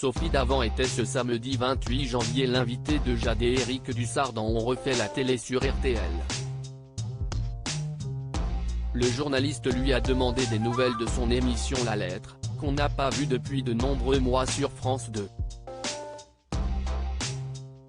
Sophie Davant était ce samedi 28 janvier l'invité de Jade et Éric Dussart dans On refait la télé sur RTL. Le journaliste lui a demandé des nouvelles de son émission La Lettre, qu'on n'a pas vue depuis de nombreux mois sur France 2.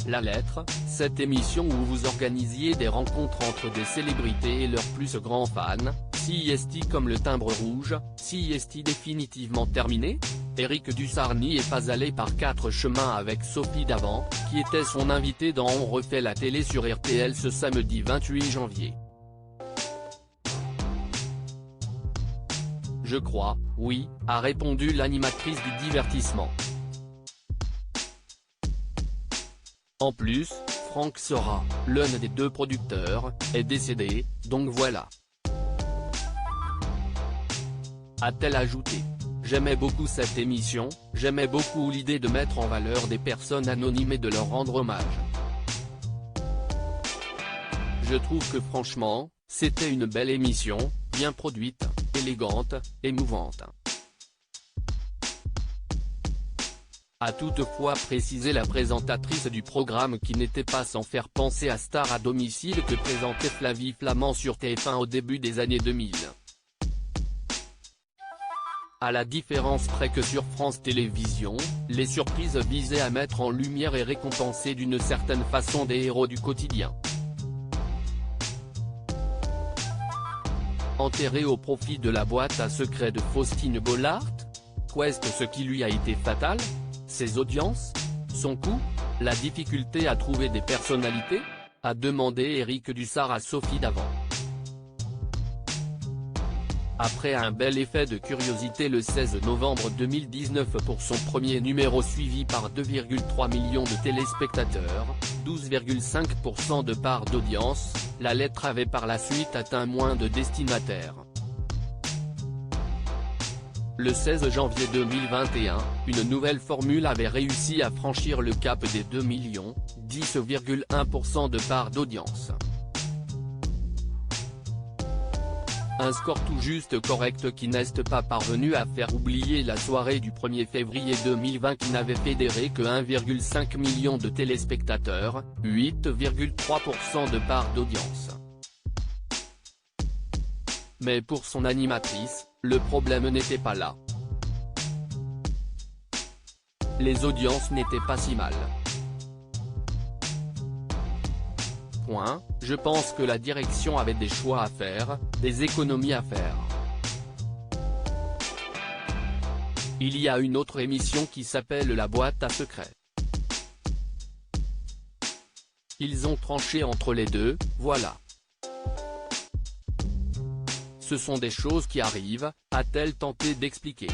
La Lettre, cette émission où vous organisiez des rencontres entre des célébrités et leurs plus grands fans, si est-il comme le timbre rouge, si est-il définitivement terminé? Éric Dussart n'y est pas allé par quatre chemins avec Sophie Davant, qui était son invitée dans On refait la télé sur RTL ce samedi 28 janvier. Je crois, oui, a répondu l'animatrice du divertissement. En plus, Franck Sora, l'un des deux producteurs, est décédé, donc voilà. A-t-elle ajouté. J'aimais beaucoup cette émission, j'aimais beaucoup l'idée de mettre en valeur des personnes anonymes et de leur rendre hommage. Je trouve que franchement, c'était une belle émission, bien produite, élégante, émouvante. A toutefois précisé la présentatrice du programme qui n'était pas sans faire penser à Star à domicile que présentait Flavie Flament sur TF1 au début des années 2000. À la différence près que sur France Télévisions, les surprises visaient à mettre en lumière et récompenser d'une certaine façon des héros du quotidien. Enterré au profit de la boîte à secrets de Faustine Bollaert? Qu'est-ce ce qui lui a été fatal? Ses audiences? Son coût? La difficulté à trouver des personnalités? A demandé Éric Dussart à Sophie Davant. Après un bel effet de curiosité le 16 novembre 2019 pour son premier numéro suivi par 2,3 millions de téléspectateurs, 12,5% de part d'audience, La Lettre avait par la suite atteint moins de destinataires. Le 16 janvier 2021, une nouvelle formule avait réussi à franchir le cap des 2 millions, 10,1% de part d'audience. Un score tout juste correct qui n'est pas parvenu à faire oublier la soirée du 1er février 2020 qui n'avait fédéré que 1,5 million de téléspectateurs, 8,3% de part d'audience. Mais pour son animatrice, le problème n'était pas là. Les audiences n'étaient pas si mal. Je pense que la direction avait des choix à faire, des économies à faire. Il y a une autre émission qui s'appelle La boîte à secrets. Ils ont tranché entre les deux, voilà. Ce sont des choses qui arrivent, a-t-elle tenté d'expliquer.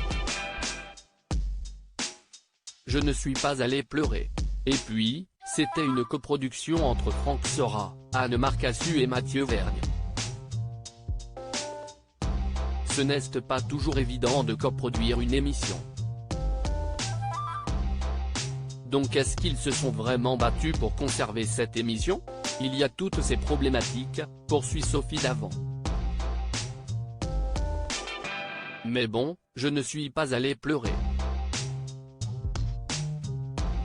Je ne suis pas allé pleurer. Et puis, c'était une coproduction entre Franck Sora, Anne Marcassu et Mathieu Vergne. Ce n'est pas toujours évident de coproduire une émission. Donc est-ce qu'ils se sont vraiment battus pour conserver cette émission? Il y a toutes ces problématiques, poursuit Sophie Davant. Mais bon, je ne suis pas allé pleurer.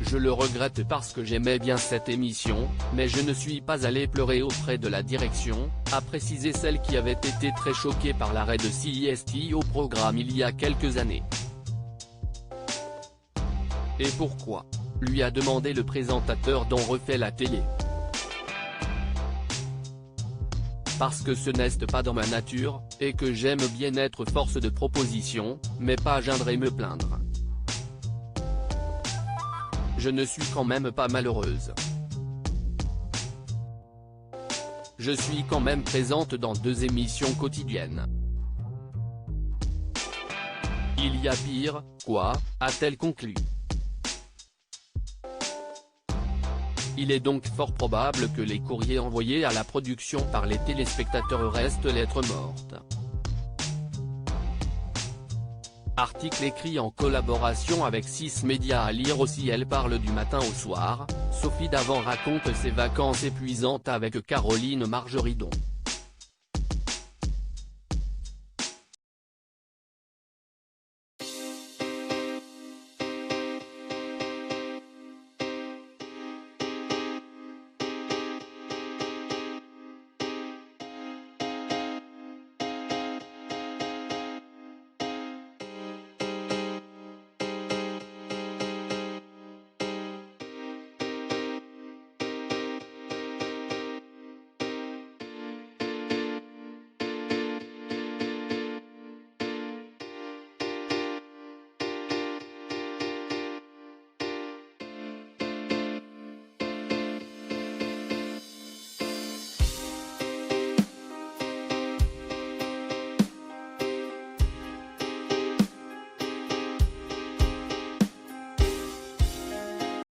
Je le regrette parce que j'aimais bien cette émission, mais je ne suis pas allé pleurer auprès de la direction, a précisé celle qui avait été très choquée par l'arrêt de CIST au programme il y a quelques années. Et pourquoi? Lui a demandé le présentateur d'On refait la télé. Parce que ce n'est pas dans ma nature, et que j'aime bien être force de proposition, mais pas geindre et me plaindre. Je ne suis quand même pas malheureuse. Je suis quand même présente dans 2 émissions quotidiennes. Il y a pire, quoi, a-t-elle conclu. Il est donc fort probable que les courriers envoyés à la production par les téléspectateurs restent lettres mortes. Article écrit en collaboration avec 6 médias à lire aussi. Elle parle du matin au soir. Sophie Davant raconte ses vacances épuisantes avec Caroline Margeridon.